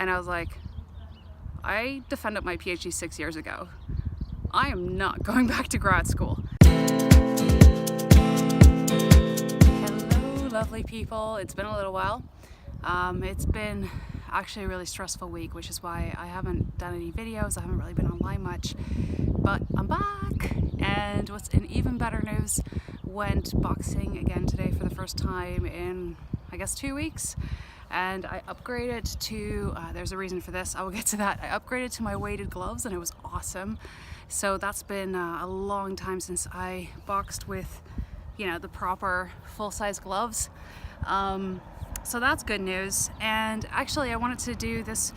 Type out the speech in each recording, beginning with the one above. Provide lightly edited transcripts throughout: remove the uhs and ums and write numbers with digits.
And I was like, I defended my PhD 6 years ago. I am not going back to grad school. Hello, lovely people. It's been a little while. It's been actually a really stressful week, which is why I haven't done any videos. I haven't really been online much, but I'm back. And what's in even better news, went boxing again today for the first time in, I guess, 2 weeks. And I upgraded to, there's a reason for this, I will get to that. I upgraded to my weighted gloves and it was awesome. So that's been a long time since I boxed with, you know, the proper full-size gloves. So that's good news. And actually I wanted to do this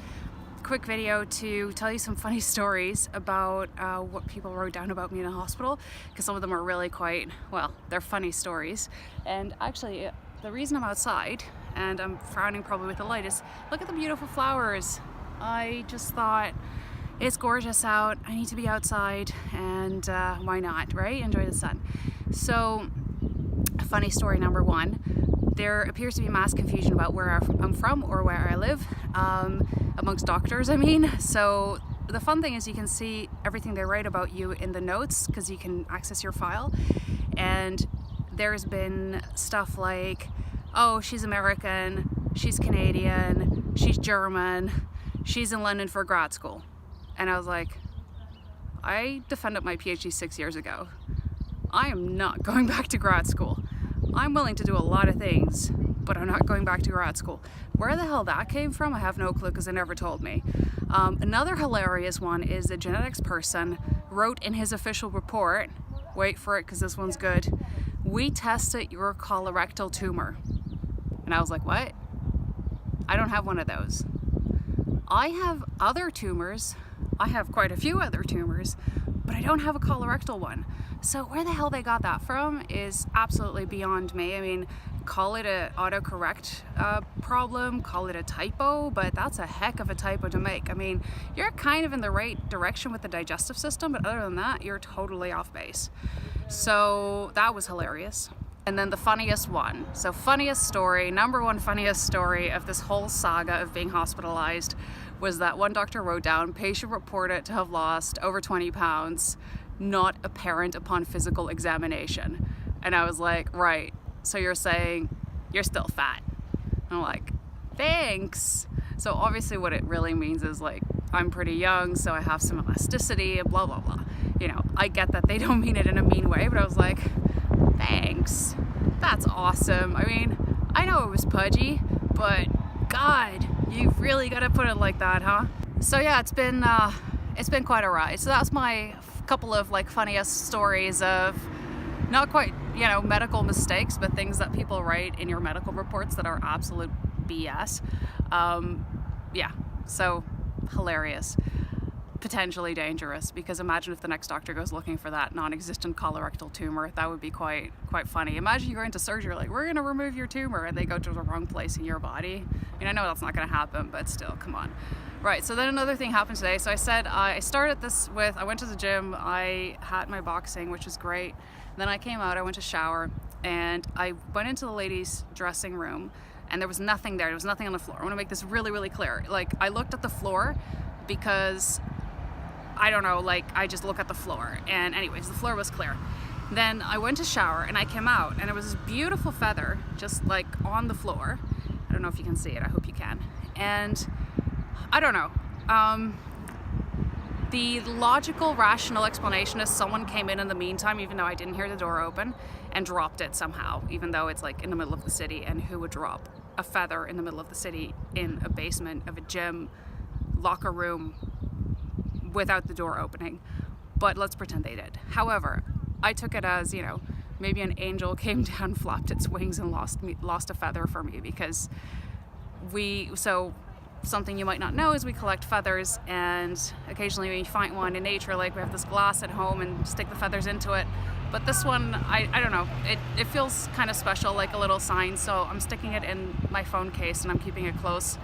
quick video to tell you some funny stories about what people wrote down about me in the hospital, because some of them are really quite, well, they're funny stories. And actually the reason I'm outside and I'm frowning probably with the light is, look at the beautiful flowers. I just thought, it's gorgeous out, I need to be outside, and why not, right? Enjoy the sun. So, funny story number one, there appears to be mass confusion about where I'm from or where I live, amongst doctors, I mean. So the fun thing is you can see everything they write about you in the notes because you can access your file. And there's been stuff like, oh, she's American, she's Canadian, she's German, she's in London for grad school. And I was like, I defended my PhD 6 years ago. I am not going back to grad school. I'm willing to do a lot of things, but I'm not going back to grad school. Where the hell that came from, I have no clue because they never told me. Another hilarious one is the genetics person wrote in his official report, wait for it because this one's good, we tested your colorectal tumor. And I was like, what? I don't have one of those. I have other tumors. I have quite a few other tumors, but I don't have a colorectal one. So where the hell they got that from is absolutely beyond me. I mean, call it an autocorrect problem, call it a typo, but that's a heck of a typo to make. I mean, you're kind of in the right direction with the digestive system, but other than that, you're totally off base. So that was hilarious. And then the funniest one. So funniest story, number one funniest story of this whole saga of being hospitalized was that one doctor wrote down, patient reported to have lost over 20 pounds, not apparent upon physical examination. And I was like, right, so you're saying you're still fat. And I'm like, thanks. So obviously what it really means is like, I'm pretty young, so I have some elasticity and blah, blah, blah. You know, I get that they don't mean it in a mean way, but I was like, thanks. That's awesome. I mean, I know it was pudgy, but God, you really gotta put it like that, huh? So yeah, it's been quite a ride. So that's my couple of like funniest stories of not quite, you know, medical mistakes, but things that people write in your medical reports that are absolute BS. Yeah, so hilarious. Potentially dangerous, because imagine if the next doctor goes looking for that non-existent colorectal tumor. That would be quite funny. Imagine you go into surgery like, we're gonna remove your tumor, and they go to the wrong place in your body. I mean, I know that's not gonna happen, but still, come on. Right, so then another thing happened today. So I said, I started this with, I went to the gym, I had my boxing, which was great. Then I came out, I went to shower, and I went into the ladies' dressing room, and there was nothing there. There was nothing on the floor. I wanna make this really, really clear. Like, I looked at the floor because I don't know, like I just look at the floor, and anyways, the floor was clear. Then I went to shower and I came out and it was this beautiful feather just like on the floor. I don't know if you can see it, I hope you can. And I don't know, the logical, rational explanation is someone came in the meantime, even though I didn't hear the door open, and dropped it somehow, even though it's like in the middle of the city, and who would drop a feather in the middle of the city in a basement of a gym locker room without the door opening? But let's pretend they did. However, I took it as, you know, maybe an angel came down, flapped its wings, and lost a feather for me, because so something you might not know is we collect feathers, and occasionally we find one in nature, like we have this glass at home and stick the feathers into it. But this one, I don't know, it feels kind of special, like a little sign, so I'm sticking it in my phone case and I'm keeping it close.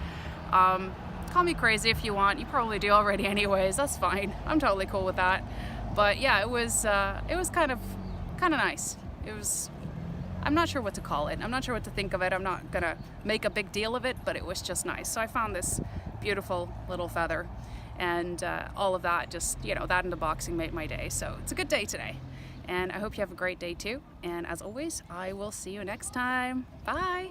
Call me crazy if you want, you probably do already anyways, that's fine, I'm totally cool with that. But yeah, it was kind of nice. I'm not sure what to call it, I'm not sure what to think of it, I'm not gonna make a big deal of it, but it was just nice. So I found this beautiful little feather. And all of that, just, you know, that and the boxing made my day. So it's a good day today. And I hope you have a great day too. And as always, I will see you next time. Bye.